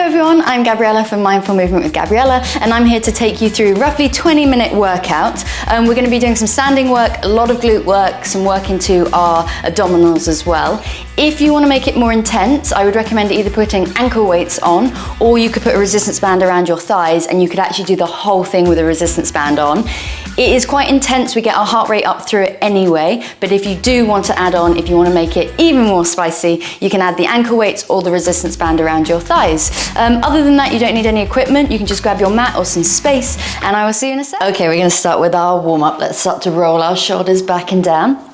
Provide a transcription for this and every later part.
everyone, I'm Gabriella from Mindful Movement with Gabriella, and I'm here to take you through roughly 20-minute workout. We're going to be doing some standing work, a lot of glute work, some work into our abdominals as well. If you want to make it more intense, I would recommend either putting ankle weights on, or you could put a resistance band around your thighs and you could actually do the whole thing with a resistance band on. It is quite intense, we get our heart rate up through it anyway, but if you do want to add on, if you want to make it even more spicy, you can add the ankle weights or the resistance band around your thighs. Other than that, you don't need any equipment, you can just grab your mat or some space, and I will see you in a sec. Okay, we're going to start with our warm up. Let's start to roll our shoulders back and down.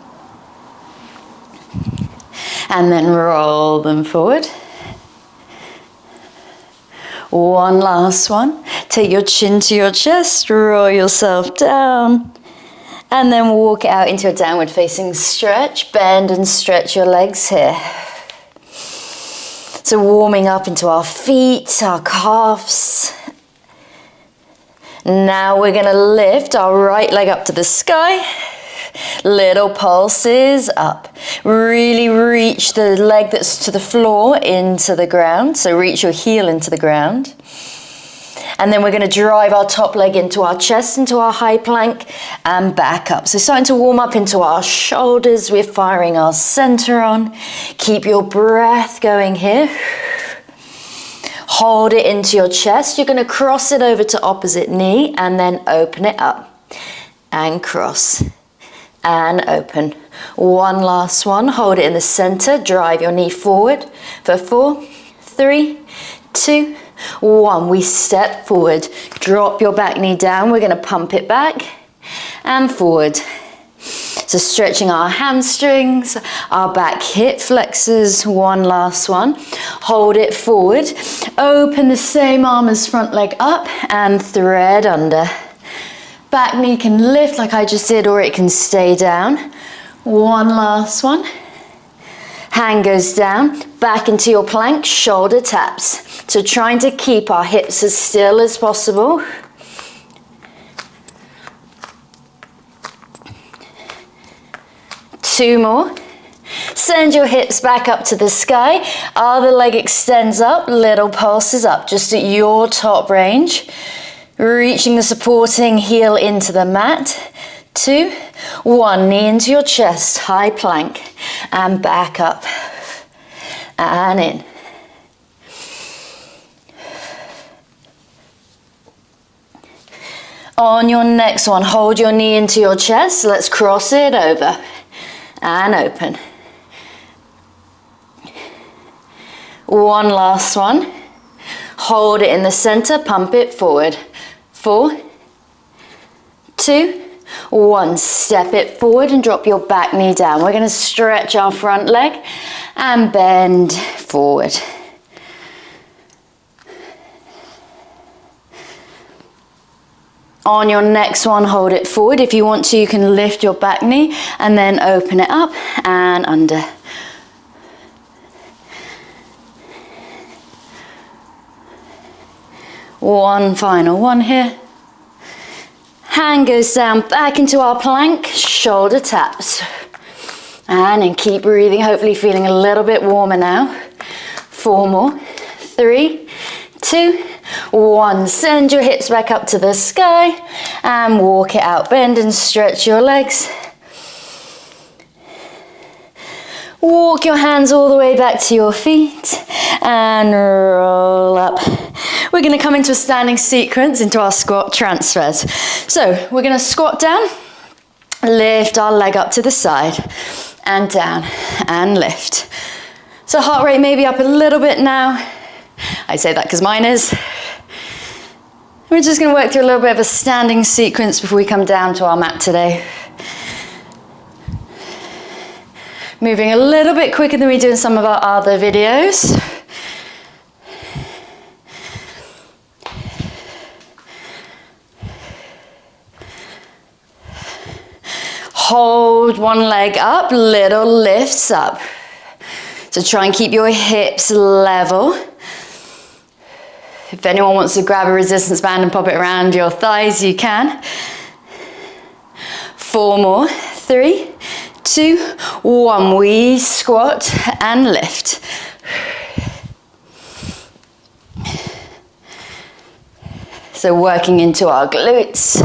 And then roll them forward. One last one. Take your chin to your chest, roll yourself down, and then walk it out into a downward facing stretch. Bend and stretch your legs here. So warming up into our feet, our calves. Now we're going to lift our right leg up to the sky. Little pulses up. Really reach the leg that's to the floor into the ground. So reach your heel into the ground. And then we're going to drive our top leg into our chest, into our high plank, and back up. So starting to warm up into our shoulders. We're firing our center on. Keep your breath going here. Hold it into your chest. You're going to cross it over to opposite knee and then open it up. And cross. And open. One last one. Hold it in the center. Drive your knee forward for 4, 3, 2, 1. We step forward. Drop your back knee down. We're going to pump it back and forward. So stretching our hamstrings, our back hip flexors. One last one. Hold it forward. Open the same arm as front leg up and thread under. Back knee can lift like I just did, or it can stay down. One last one. Hand goes down, back into your plank, shoulder taps. So trying to keep our hips as still as possible. Two more. Send your hips back up to the sky. Other leg extends up, little pulses up, just at your top range. Reaching the supporting heel into the mat. 2, 1, knee into your chest, high plank, and back up, and in. On your next one, hold your knee into your chest. Let's cross it over, and open. One last one. Hold it in the center, pump it forward. 4, 2, 1. Step it forward and drop your back knee down. We're going to stretch our front leg and bend forward. On your next one, hold it forward. If you want to, you can lift your back knee and then open it up and under. One final one here. Hand goes down, back into our plank, shoulder taps. And then keep breathing, hopefully feeling a little bit warmer now. 4 more. 3, 2, 1. Send your hips back up to the sky and walk it out. Bend and stretch your legs. Walk your hands all the way back to your feet and roll up. We're going to come into a standing sequence into our squat transfers. So we're going to squat down, lift our leg up to the side and down and lift. So heart rate may be up a little bit now. I say that because mine is. We're just going to work through a little bit of a standing sequence before we come down to our mat today. Moving a little bit quicker than we do in some of our other videos. Hold one leg up, little lifts up. So try and keep your hips level. If anyone wants to grab a resistance band and pop it around your thighs, you can. 4 more. 3, 2, 1. We squat and lift. So working into our glutes,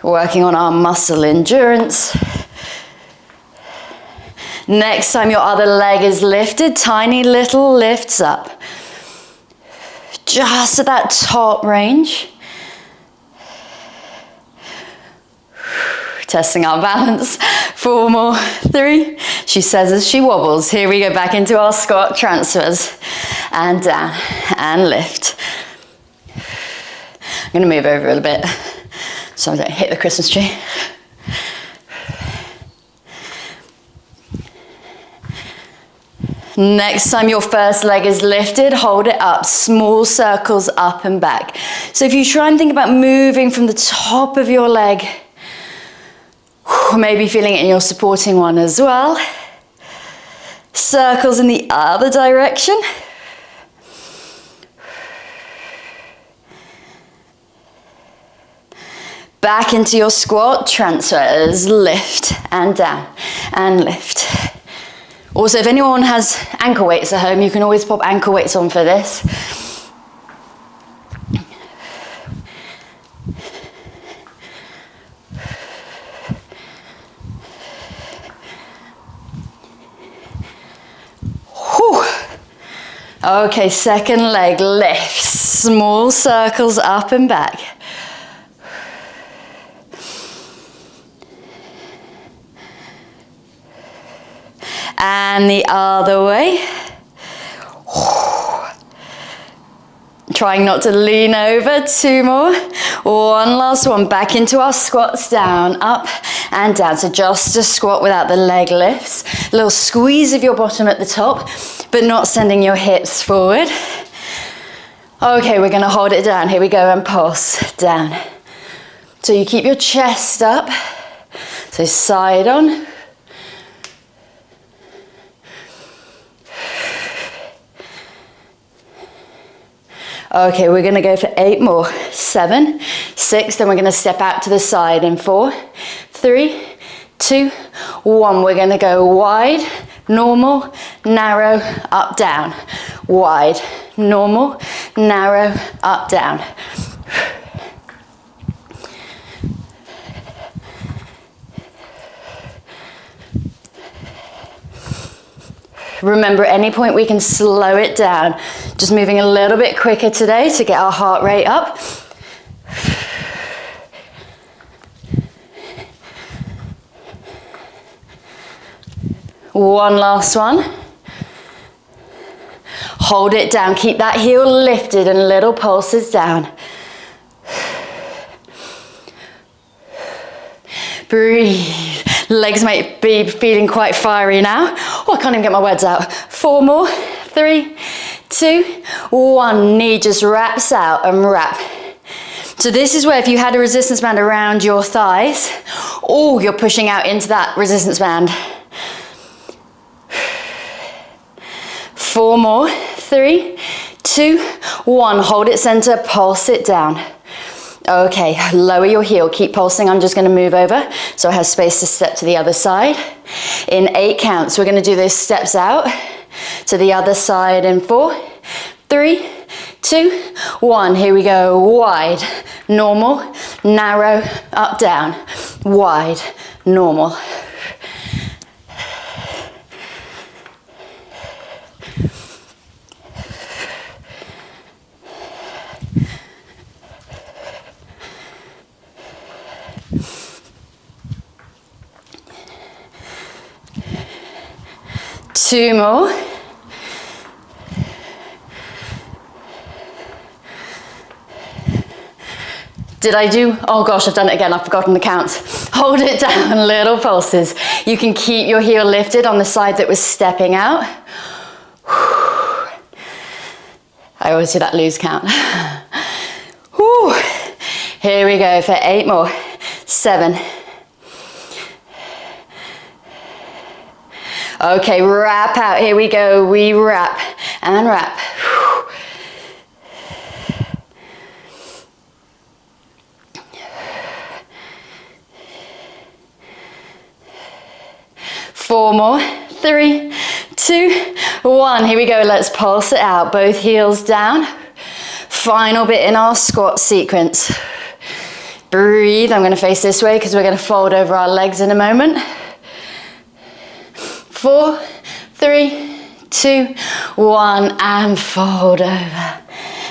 working on our muscle endurance. Next time your other leg is lifted, tiny little lifts up. Just at that top range. Testing our balance. 4 more. 3. She says as she wobbles. Here we go, back into our squat transfers. And down and lift. I'm going to move over a little bit so I don't hit the Christmas tree. Next time your first leg is lifted, hold it up, small circles up and back. So if you try and think about moving from the top of your leg, maybe feeling it in your supporting one as well. Circles in the other direction. Back into your squat, transfers, lift and down and lift. Also, if anyone has ankle weights at home, you can always pop ankle weights on for this. Whew. Okay, second leg lifts, small circles up and back. And the other way. Trying not to lean over. 2 more. One last one. Back into our squats. Down, up and down. So just a squat without the leg lifts. A little squeeze of your bottom at the top, but not sending your hips forward. Okay, we're going to hold it down. Here we go and pulse down. So you keep your chest up. So side on. Okay, we're going to go for 8 more. 7, 6, then we're going to step out to the side in 4, 3, 2, 1. We're going to go wide, normal, narrow, up, down. Wide, normal, narrow, up, down. Remember, at any point we can slow it down. Just moving a little bit quicker today to get our heart rate up. One last one. Hold it down. Keep that heel lifted and little pulses down. Breathe. Legs might be feeling quite fiery now. Oh, I can't even get my words out. 4 more. 3, 2, 1. Knee just wraps out and wrap. So this is where if you had a resistance band around your thighs, oh, you're pushing out into that resistance band. 4 more. 3, 2, 1. Hold it center, pulse it down. Okay, lower your heel, keep pulsing. I'm just going to move over so I have space to step to the other side. In 8 counts, we're going to do those steps out to the other side in 4, 3, 2, 1. Here we go. Wide, normal, narrow, up, down. Wide, normal. Two more. Did I do? Oh gosh, I've done it again. I've forgotten the counts. Hold it down, little pulses. You can keep your heel lifted on the side that was stepping out. I always do that lose count. Here we go for 8 more. 7. Okay, wrap out. Here we go. We wrap and wrap. 4 more. 3, 2, 1. Here we go. Let's pulse it out. Both heels down. Final bit in our squat sequence. Breathe. I'm going to face this way because we're going to fold over our legs in a moment. 4, 3, 2, 1, and fold over.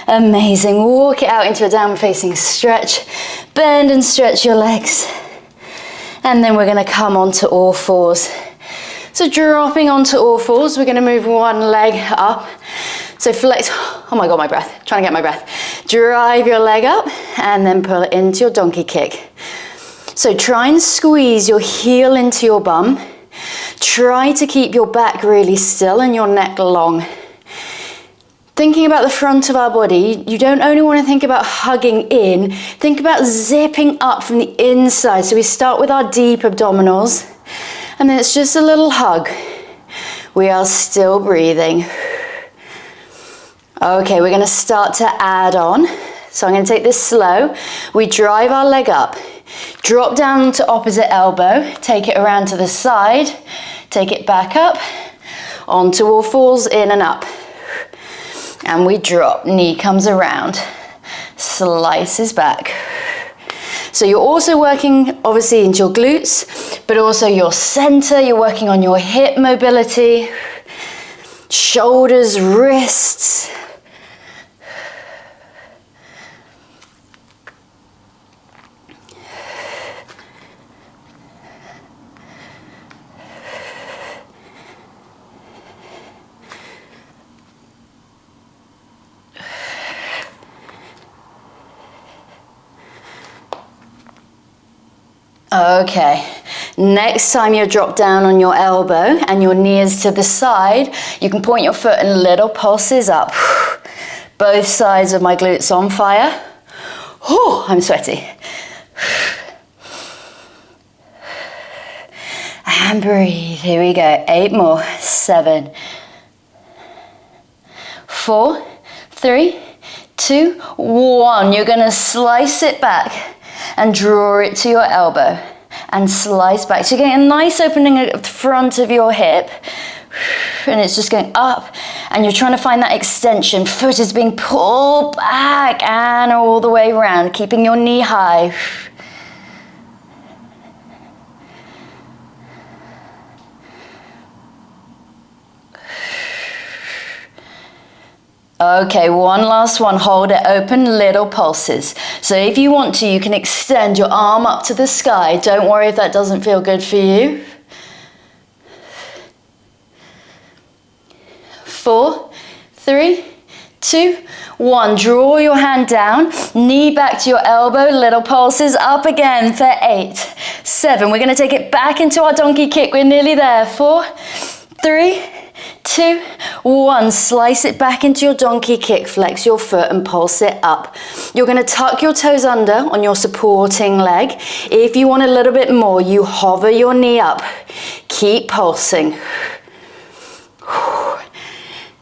Amazing. Walk it out into a downward facing stretch. Bend and stretch your legs. And then we're going to come onto all fours. So dropping onto all fours, we're going to move one leg up. So flex, oh my God, my breath, trying to get my breath. Drive your leg up and then pull it into your donkey kick. So try and squeeze your heel into your bum. Try to keep your back really still and your neck long. Thinking about the front of our body, you don't only want to think about hugging in, think about zipping up from the inside. So we start with our deep abdominals and then it's just a little hug. We are still breathing. Okay, we're going to start to add on. So I'm going to take this slow. We drive our leg up, drop down to opposite elbow, take it around to the side, take it back up, onto all fours, in and up. And we drop, knee comes around, slices back. So you're also working obviously into your glutes, but also your center, you're working on your hip mobility, shoulders, wrists. Okay, next time you drop down on your elbow and your knee is to the side, you can point your foot and little pulses up. Both sides of my glutes on fire. Oh, I'm sweaty. And breathe, here we go, 8 more, 7, 4, 3, 2, 1. You're gonna slice it back and draw it to your elbow and slice back. So you're getting a nice opening at the front of your hip and it's just going up and you're trying to find that extension. Foot is being pulled back and all the way around, keeping your knee high. Okay, one last one, hold it open, little pulses. So if you want to, you can extend your arm up to the sky. Don't worry if that doesn't feel good for you. 4, 3, 2, 1. Draw your hand down, knee back to your elbow, little pulses up again for 8, 7. We're gonna take it back into our donkey kick. We're nearly there. 4, 3, 2, 1. Slice it back into your donkey kick, flex your foot and pulse it up. You're going to tuck your toes under on your supporting leg. If you want a little bit more, you hover your knee up. Keep pulsing.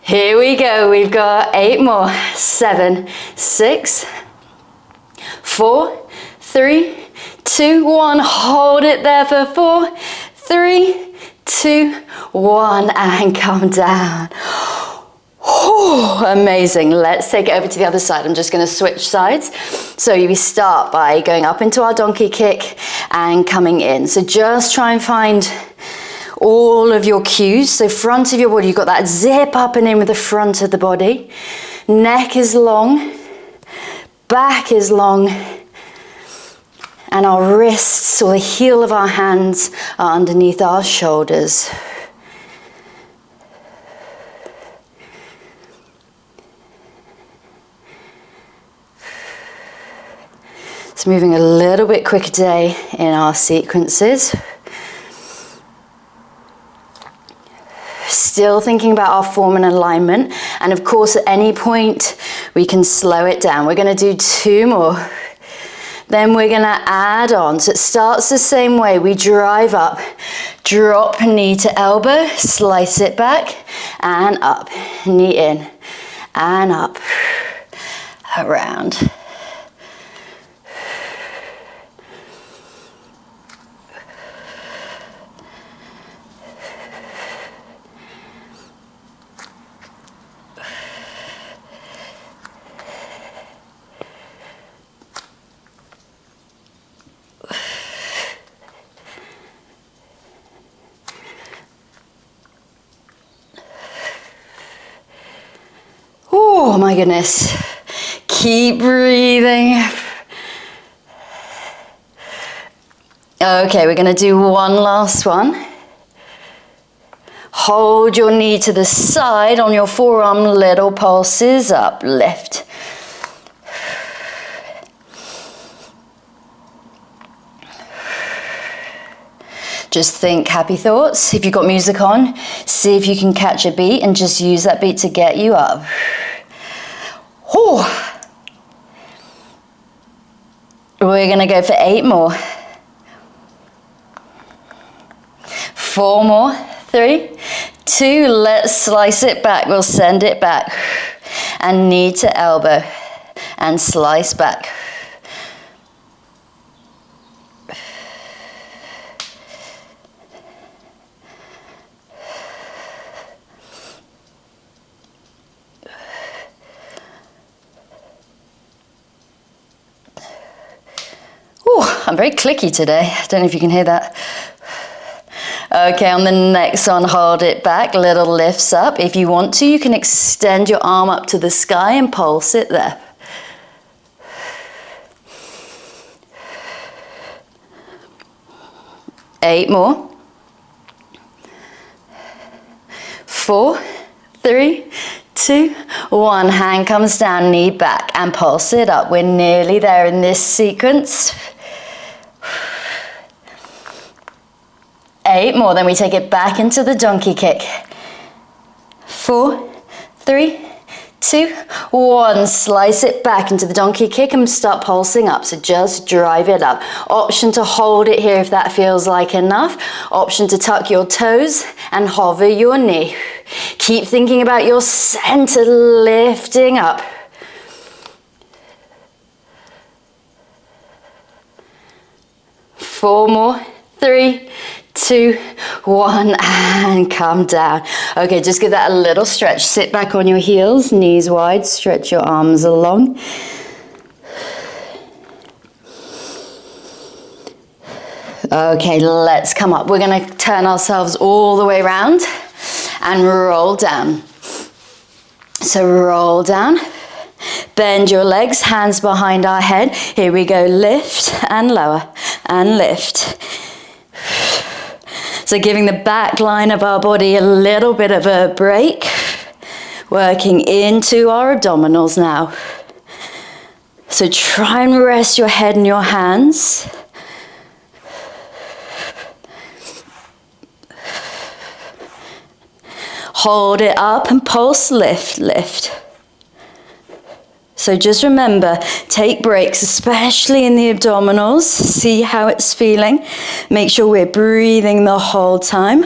Here we go. We've got 8 more. 7, 6, 4, 3, 2, 1. Hold it there for 4, 3, 2, 1, and come down. Oh, amazing. Let's take it over to the other side. I'm just going to switch sides. So we start by going up into our donkey kick and coming in. So just try and find all of your cues. So front of your body, you've got that zip up and in with the front of the body. Neck is long, back is long, and our wrists or the heel of our hands are underneath our shoulders. It's moving a little bit quicker today in our sequences. Still thinking about our form and alignment. And of course, at any point, we can slow it down. We're gonna do 2 more. Then we're gonna add on. So it starts the same way. We drive up, drop knee to elbow, slice it back, and up. Knee in, and up, around. Oh my goodness. Keep breathing. Okay, we're gonna do one last one. Hold your knee to the side on your forearm, little pulses up, lift. Just think happy thoughts. If you've got music on, see if you can catch a beat and just use that beat to get you up. Whew. We're gonna go for 8 more. 4 more, 3, 2, let's slice it back. We'll send it back. And knee to elbow and slice back. Ooh, I'm very clicky today. I don't know if you can hear that. Okay, on the next one, hold it back, little lifts up. If you want to, you can extend your arm up to the sky and pulse it there. Eight more. 4, 3, 2, 1. Hand comes down, knee back, and pulse it up. We're nearly there in this sequence. 8 more, then we take it back into the donkey kick. 4, 3, 2, 1. Slice it back into the donkey kick and start pulsing up. So just drive it up. Option to hold it here if that feels like enough. Option to tuck your toes and hover your knee. Keep thinking about your center lifting up. 4 more, 3, 2, 1, and come down. Okay, just give that a little stretch. Sit back on your heels, knees wide, stretch your arms along. Okay, let's come up. We're gonna turn ourselves all the way around and roll down. So roll down, bend your legs, hands behind our head. Here we go, lift and lower and lift. So giving the back line of our body a little bit of a break, working into our abdominals now. So try and rest your head in your hands. Hold it up and pulse, lift, lift. So just remember, take breaks, especially in the abdominals. See how it's feeling. Make sure we're breathing the whole time.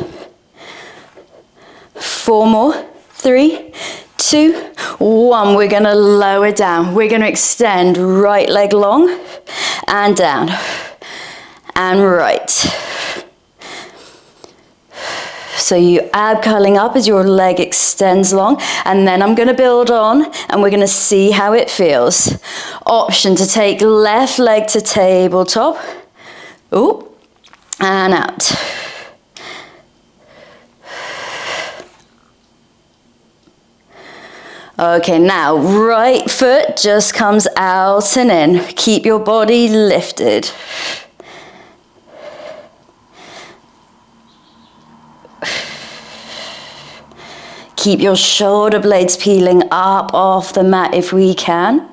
4 more, 3, 2, 1. We're gonna lower down. We're gonna extend right leg long and down and right. So you ab curling up as your leg extends long, and then I'm going to build on and we're going to see how it feels. Option to take left leg to tabletop. Ooh, and out. Okay, now right foot just comes out and in. Keep your body lifted. Keep your shoulder blades peeling up off the mat if we can.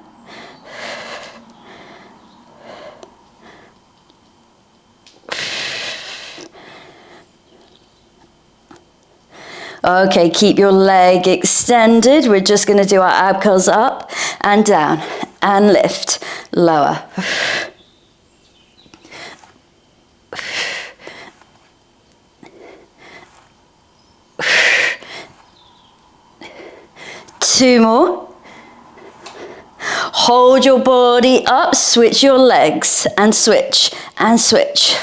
Okay, keep your leg extended. We're just going to do our ab curls up and down and lift, lower. Two more. Hold your body up, switch your legs and switch and switch.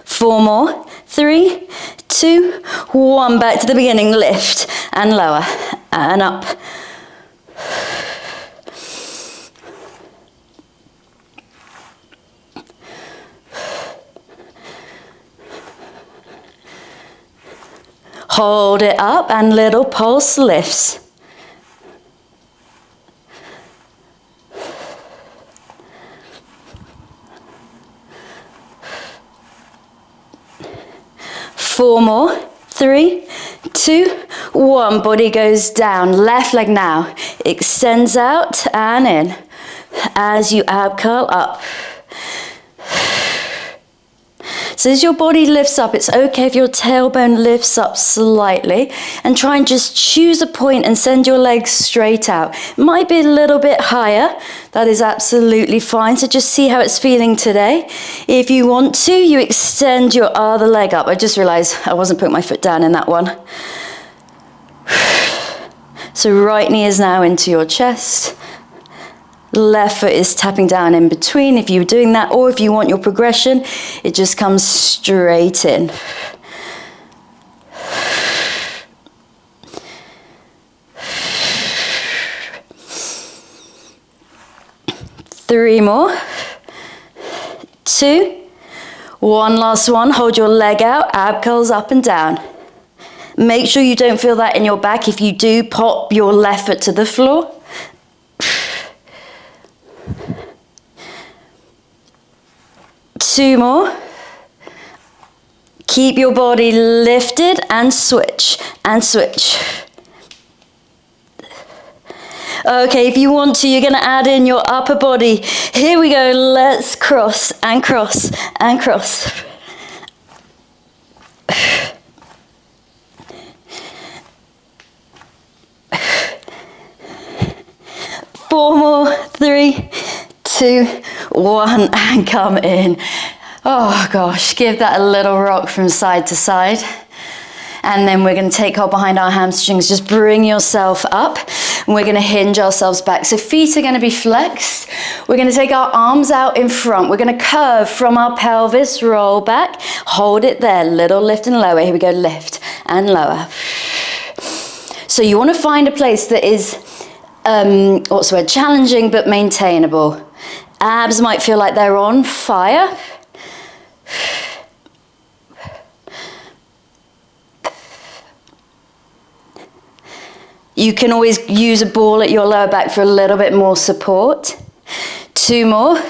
Four more. 3, 2, 1. Back to the beginning. Lift and lower and up. Hold it up and little pulse lifts. Four more. 3, 2, 1. Body goes down. Left leg now. Extends out and in. As you ab curl up. So as your body lifts up, it's okay if your tailbone lifts up slightly, and try and just choose a point and send your legs straight out. It might be a little bit higher. That is absolutely fine. So just see how it's feeling today. If you want to, you extend your other leg up. I just realized I wasn't putting my foot down in that one. So right knee is now into your chest. Left foot is tapping down in between if you're doing that, or if you want your progression, it just comes straight in. Three more. 2, 1. Last one. Hold your leg out, ab curls up and down. Make sure you don't feel that in your back. If you do, pop your left foot to the floor. 2 more. Keep your body lifted and switch and switch. Okay, if you want to, you're going to add in your upper body. Here we go. Let's cross and cross and cross. Four more. 3, 2, 1, and come in. Oh gosh, give that a little rock from side to side. And then we're going to take hold behind our hamstrings. Just bring yourself up. And we're going to hinge ourselves back. So feet are going to be flexed. We're going to take our arms out in front. We're going to curve from our pelvis, roll back. Hold it there. Little lift and lower. Here we go. Lift and lower. So you want to find a place that is, what's the word? Challenging but maintainable. Abs might feel like they're on fire. You can always use a ball at your lower back for a little bit more support. 2 more.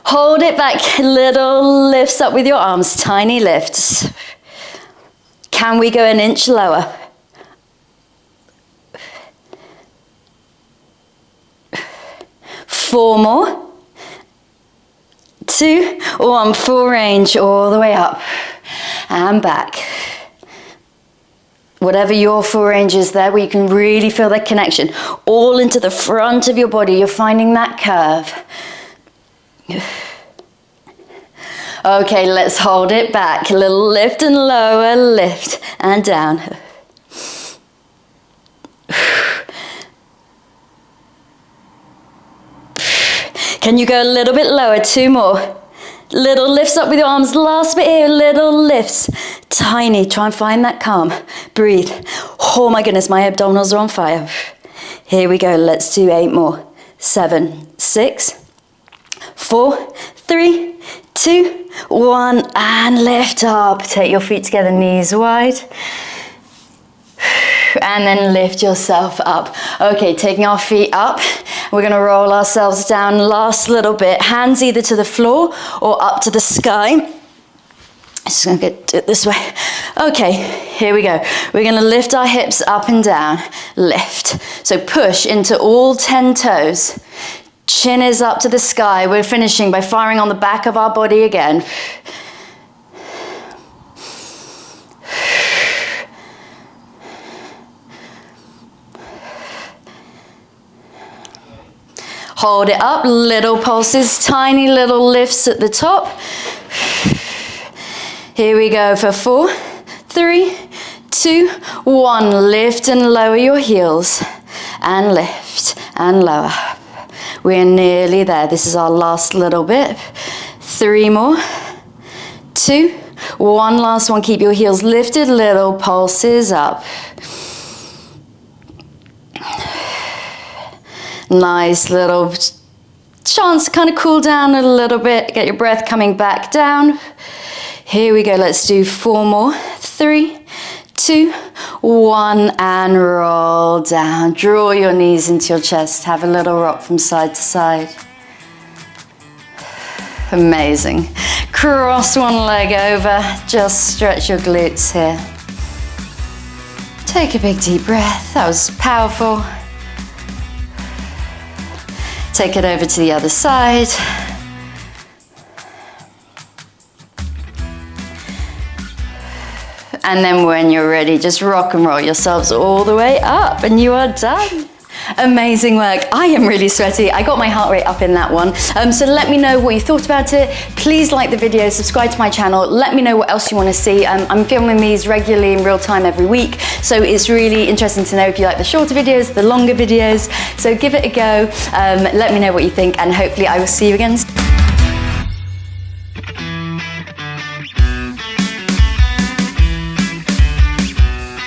Hold it back. Little lifts up with your arms. Tiny lifts. Can we go an inch lower? 4 more. 2, 1. Full range all the way up and back. Whatever your full range is there, where you can really feel that connection all into the front of your body. You're finding that curve. Okay, let's hold it back. A little lift and lower, lift and down. Can you go a little bit lower? 2 more. Little lifts up with your arms. Last bit here, little lifts. Tiny, try and find that calm. Breathe. Oh my goodness, my abdominals are on fire. Here we go, let's do 8 more. 7, 6, 4, 3, 2, 1, and lift up. Take your feet together, knees wide. And then lift yourself up. Okay, taking our feet up. We're going to roll ourselves down last little bit. Hands either to the floor or up to the sky. Just going to do it this way. Okay, here we go. We're going to lift our hips up and down. Lift. So push into all 10 toes. Chin is up to the sky. We're finishing by firing on the back of our body again. Hold it up, little pulses, tiny little lifts at the top. Here we go for 4, 3, 2, 1. Lift and lower your heels. And lift and lower. We're nearly there. This is our last little bit. 3 more. 2, 1. Last one. Keep your heels lifted, little pulses up. Nice little chance to kind of cool down a little bit. Get your breath coming back down. Here we go. Let's do 4 more. 3, 2, 1, and roll down. Draw your knees into your chest. Have a little rock from side to side. Amazing. Cross one leg over. Just stretch your glutes here. Take a big deep breath. That was powerful. Take it over to the other side. And then when you're ready, just rock and roll yourselves all the way up and you are done. Amazing work. I am really sweaty. I got my heart rate up in that one. So let me know what you thought about it. Please like the video, subscribe to my channel. Let me know what else you want to see. I'm filming these regularly in real time every week. So it's really interesting to know if you like the shorter videos, the longer videos. So give it a go. Let me know what you think and hopefully I will see you again soon.